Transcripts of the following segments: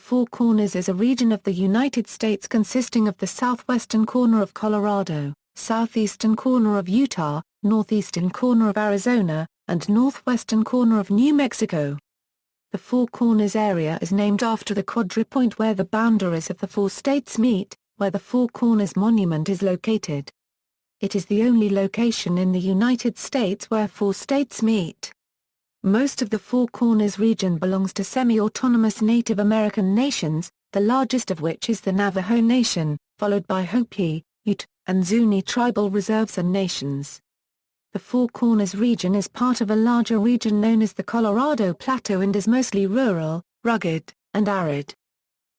Four Corners is a region of the United States consisting of the southwestern corner of Colorado, southeastern corner of Utah, northeastern corner of Arizona, and northwestern corner of New Mexico. The Four Corners area is named after the quadripoint where the boundaries of the four states meet, where the Four Corners Monument is located. It is the only location in the United States where four states meet. Most of the Four Corners region belongs to semi-autonomous Native American nations, the largest of which is the Navajo Nation, followed by Hopi, Ute, and Zuni tribal reserves and nations. The Four Corners region is part of a larger region known as the Colorado Plateau and is mostly rural, rugged, and arid.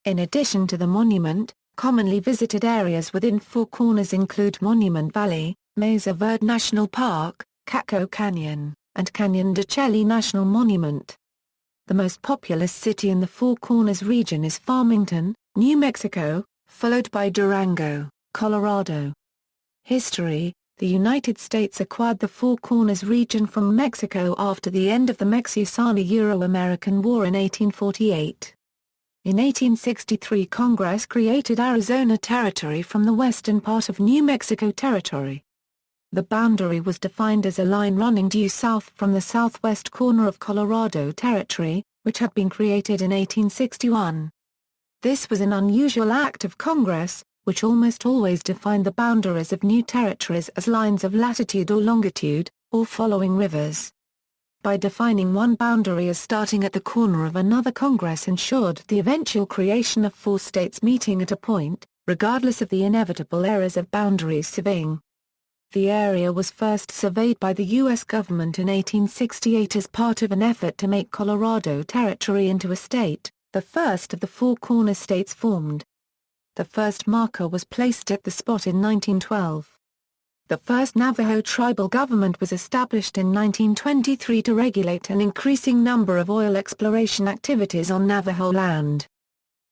In addition to the monument, commonly visited areas within Four Corners include Monument Valley, Mesa Verde National Park, Chaco Canyon, and Canyon de Chelly National Monument. The most populous city in the Four Corners region is Farmington, New Mexico, followed by Durango, Colorado. History: the United States acquired the Four Corners region from Mexico after the end of the Mexicano-American War in 1848. In 1863 Congress created Arizona Territory from the western part of New Mexico Territory. The boundary was defined as a line running due south from the southwest corner of Colorado Territory, which had been created in 1861. This was an unusual act of Congress, which almost always defined the boundaries of new territories as lines of latitude or longitude, or following rivers. By defining one boundary as starting at the corner of another, Congress ensured the eventual creation of four states meeting at a point, regardless of the inevitable errors of boundary surveying. The area was first surveyed by the U.S. government in 1868 as part of an effort to make Colorado Territory into a state, the first of the Four Corners states formed. The first marker was placed at the spot in 1912. The first Navajo tribal government was established in 1923 to regulate an increasing number of oil exploration activities on Navajo land.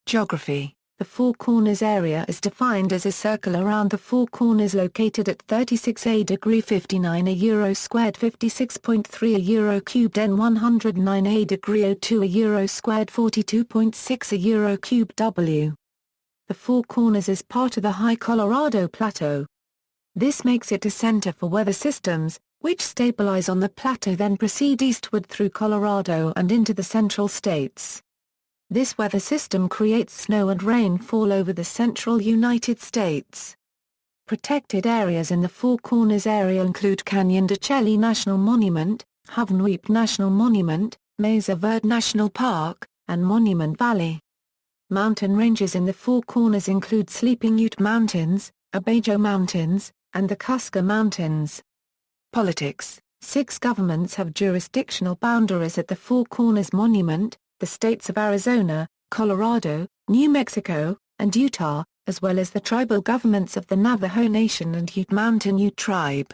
Geography: the Four Corners area is defined as a circle around the Four Corners located at 36°59' squared 56.3 cubed and 109°02 euro squared 42.6 euro cubed W. The Four Corners is part of the high Colorado Plateau. This makes it a center for weather systems, which stabilize on the plateau then proceed eastward through Colorado and into the central states. This weather system creates snow and rainfall over the central United States. Protected areas in the Four Corners area include Canyon de Chelly National Monument, Hovnweep National Monument, Mesa Verde National Park, and Monument Valley. Mountain ranges in the Four Corners include Sleeping Ute Mountains, Abajo Mountains, and the Cusker Mountains. Politics: 6 governments have jurisdictional boundaries at the Four Corners Monument, the states of Arizona, Colorado, New Mexico, and Utah, as well as the tribal governments of the Navajo Nation and Ute Mountain Ute Tribe.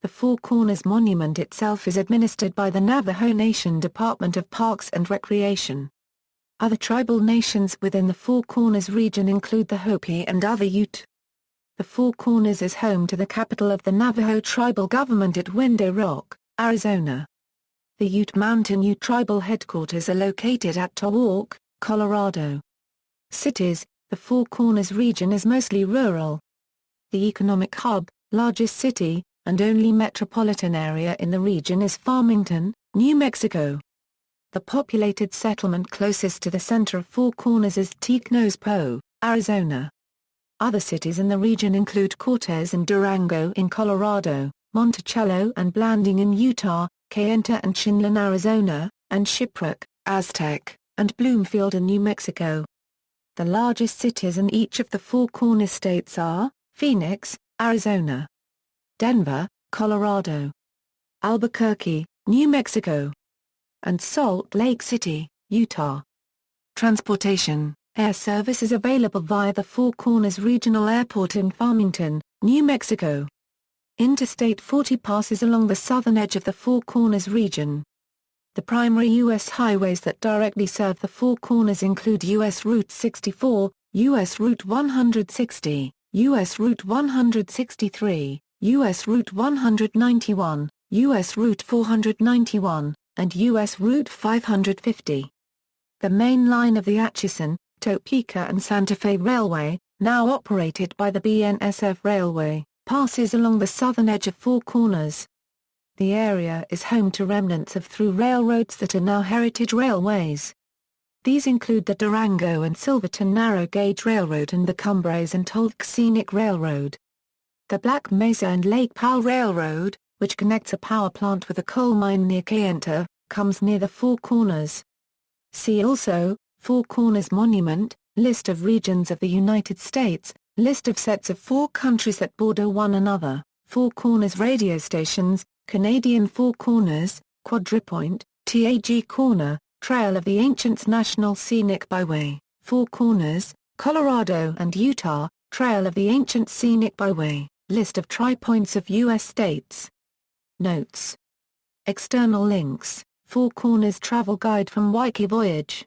The Four Corners Monument itself is administered by the Navajo Nation Department of Parks and Recreation. Other tribal nations within the Four Corners region include the Hopi and other Ute. The Four Corners is home to the capital of the Navajo tribal government at Window Rock, Arizona. The Ute Mountain Ute tribal headquarters are located at Tahawk, Colorado. Cities: the Four Corners region is mostly rural. The economic hub, largest city, and only metropolitan area in the region is Farmington, New Mexico. The populated settlement closest to the center of Four Corners is Teague-Nose-Po, Arizona. Other cities in the region include Cortez and Durango in Colorado, Monticello and Blanding in Utah, Kayenta and Chinle, Arizona, and Shiprock, Aztec, and Bloomfield in New Mexico. The largest cities in each of the Four Corners states are Phoenix, Arizona; Denver, Colorado; Albuquerque, New Mexico; and Salt Lake City, Utah. Transportation: air service is available via the Four Corners Regional Airport in Farmington, New Mexico. Interstate 40 passes along the southern edge of the Four Corners region. The primary U.S. highways that directly serve the Four Corners include U.S. Route 64, U.S. Route 160, U.S. Route 163, U.S. Route 191, U.S. Route 491, and U.S. Route 550. The main line of the Atchison, Topeka and Santa Fe Railway, now operated by the BNSF Railway, passes along the southern edge of Four Corners. The area is home to remnants of through railroads that are now heritage railways. These include the Durango and Silverton Narrow Gauge Railroad and the Cumbres and Tolk Scenic Railroad. The Black Mesa and Lake Powell Railroad, which connects a power plant with a coal mine near Kayenta, comes near the Four Corners. See also, Four Corners Monument, List of regions of the United States, List of sets of 4 countries that border one another, Four Corners radio stations, Canadian Four Corners, Quadripoint, TAG Corner, Trail of the Ancients National Scenic Byway, Four Corners, Colorado and Utah, Trail of the Ancients Scenic Byway, List of tri-points of U.S. states. Notes. External links, Four Corners Travel Guide from Waikiki Voyage.